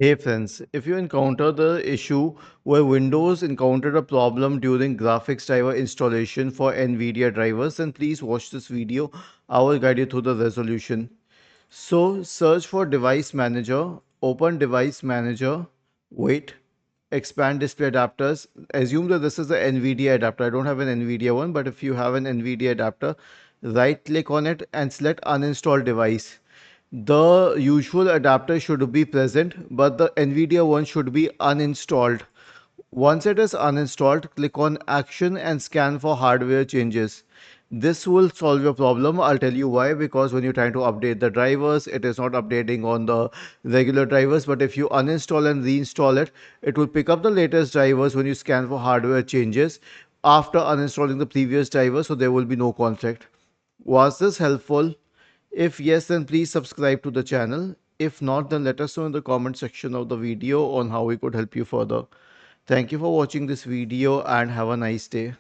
Hey friends, if you encounter the issue where Windows encountered a problem during graphics driver installation for Nvidia drivers, then please watch this video. I will guide you through the resolution. So search for device manager, open device manager, wait, expand display adapters. Assume that this is the Nvidia adapter. I don't have an Nvidia one, but if you have an Nvidia adapter, right click on it and select uninstall device. The usual adapter should be present, but the Nvidia one should be uninstalled. Once it is uninstalled, click on Action and scan for hardware changes. This will solve your problem. I'll tell you why. Because when you're trying to update the drivers, it is not updating on the regular drivers. But if you uninstall and reinstall it, it will pick up the latest drivers when you scan for hardware changes after uninstalling the previous driver. So there will be no conflict. Was this helpful? If yes, then please subscribe to the channel. If not, then let us know in the comment section of the video on how we could help you further. Thank you for watching this video and have a nice day.